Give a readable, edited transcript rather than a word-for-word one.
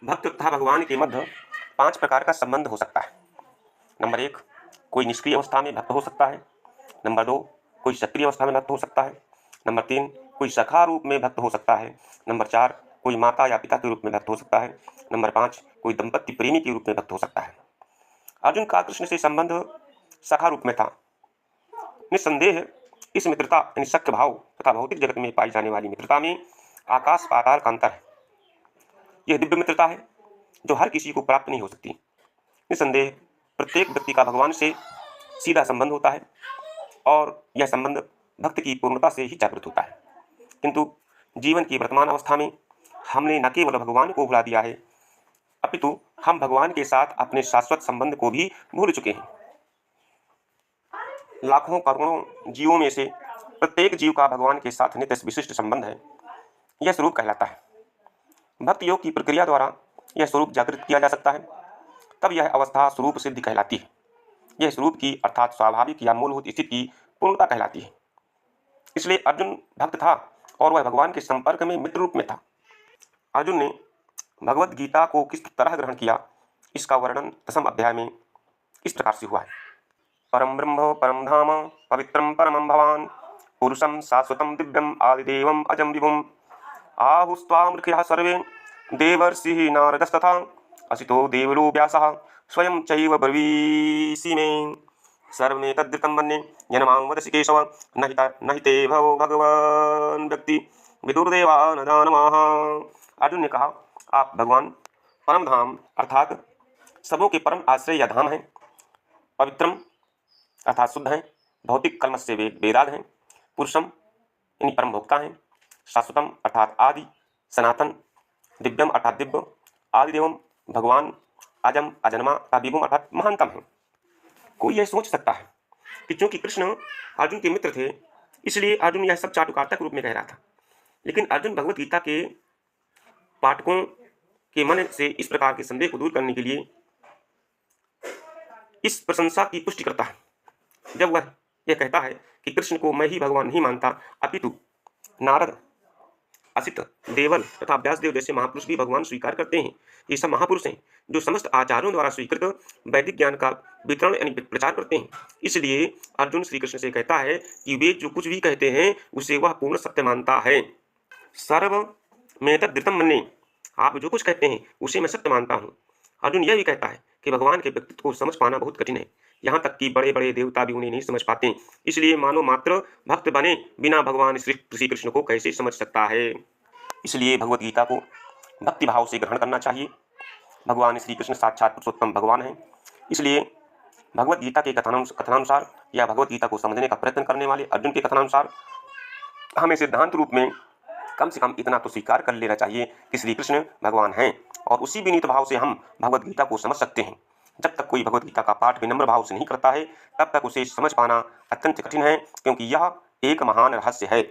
भक्त तथा भगवान के मध्य 5 प्रकार का संबंध हो सकता है। नंबर 1, कोई निष्क्रिय अवस्था में भक्त हो सकता है। नंबर 2, कोई सक्रिय अवस्था में भक्त हो सकता है। नंबर 3, कोई सखा रूप में भक्त हो सकता है। नंबर 4, कोई माता या पिता के रूप में भक्त हो सकता है। नंबर 5, कोई दंपत्ति प्रेमी के रूप में भक्त हो सकता है। अर्जुन का कृष्ण से संबंध सखा रूप में था। निस्संदेह इस मित्रता यानी सख्य भाव तथा भौतिक जगत में पाई जाने वाली मित्रता में आकाश पाताल का अंतर है। यह दिव्य मित्रता है जो हर किसी को प्राप्त नहीं हो सकती। निस्संदेह प्रत्येक व्यक्ति का भगवान से सीधा संबंध होता है और यह संबंध भक्त की पूर्णता से ही जागृत होता है। किंतु जीवन की वर्तमान अवस्था में हमने न केवल भगवान को भुला दिया है, अपितु हम भगवान के साथ अपने शाश्वत संबंध को भी भूल चुके हैं। लाखों करोड़ों जीवों में से प्रत्येक जीव का भगवान के साथ नित्य विशिष्ट संबंध है। यह स्वरूप कहलाता है। भक्ति योग की प्रक्रिया द्वारा यह स्वरूप जागृत किया जा सकता है, तब यह अवस्था स्वरूप सिद्धि कहलाती है। यह स्वरूप की अर्थात स्वाभाविक या मूलभूत स्थिति की पूर्णता कहलाती है। इसलिए अर्जुन भक्त था और वह भगवान के संपर्क में मित्र रूप में था। अर्जुन ने भगवद गीता को किस तरह ग्रहण किया, इसका वर्णन 10वें अध्याय में इस प्रकार से हुआ है। परम ब्रह्म परम धाम पवित्रम परमं भवान पुरुषं शाश्वतं दिव्यम आदिदेवम अजम विभुम आहुस्त्वामृषयः सर्वे देवर्षिः नारदस्तथा असितो देवलो व्यासः स्वयं चैव ब्रवीषि मे सर्वमेतद्धृतं मन्ये यन्मां वदसि केशव न हि ते भवो भगवान् व्यक्ति विदुर्देवा न दानवाः। अर्जुन ने कहा, आप भगवान परम धाम अर्थात सबों के परम आश्रय या धाम हैं, पवित्रम अर्थात शुद्ध हैं, भौतिक कलमश से बेदाग हैं, पुरुषम यानी परम भोक्ता हैं, शाश्वतम अर्थात आदि, सनातन, दिव्यम अर्थात दिव्य, आदिदेवम भगवान, अजम अजन्मा तथा विभुम अर्थात महानतम है। कोई यह सोच सकता है कि चूंकि कृष्ण अर्जुन के मित्र थे इसलिए अर्जुन यह सब चाटुकार्ता रूप में कह रहा था, लेकिन अर्जुन भगवत गीता के पाठकों के मन से इस प्रकार के संदेह को दूर करने के लिए इस प्रशंसा की पुष्टि करता है जब वह यह कहता है कि कृष्ण को मैं ही भगवान नहीं मानता, अपितु नारद, असित, देवल तथा व्यासदेव जैसे महापुरुष भी भगवान स्वीकार करते हैं। ये सब महापुरुष हैं जो समस्त आचार्यों द्वारा स्वीकृत वैदिक ज्ञान का वितरण यानी प्रचार करते हैं। इसलिए अर्जुन श्री कृष्ण से कहता है कि वे जो कुछ भी कहते हैं उसे वह पूर्ण सत्य मानता है। सर्वमेतद्धृतं मन्ये, आप जो कुछ कहते हैं उसे मैं सत्य मानता हूँ। अर्जुन यह भी कहता है कि भगवान के व्यक्तित्व को समझ पाना बहुत कठिन है, यहाँ तक कि बड़े बड़े देवता भी उन्हें नहीं समझ पाते। इसलिए मानो मात्र भक्त बने बिना भगवान श्री कृष्ण को कैसे समझ सकता है। इसलिए भगवत गीता को भक्ति भाव से ग्रहण करना चाहिए। भगवान श्री कृष्ण साक्षात पुरुषोत्तम भगवान हैं। इसलिए भगवत गीता के कथनानुसार या भगवत गीता को समझने का प्रयत्न करने वाले अर्जुन के कथनानुसार हमें सिद्धांत रूप में कम से कम इतना तो स्वीकार कर लेना चाहिए कि श्री कृष्ण भगवान हैं, और उसी विनीत भाव से हम भगवत गीता को समझ सकते हैं। जब तक कोई भगवत गीता का पाठ विनम्र भाव से नहीं करता है तब तक उसे समझ पाना अत्यंत कठिन है, क्योंकि यह एक महान रहस्य है।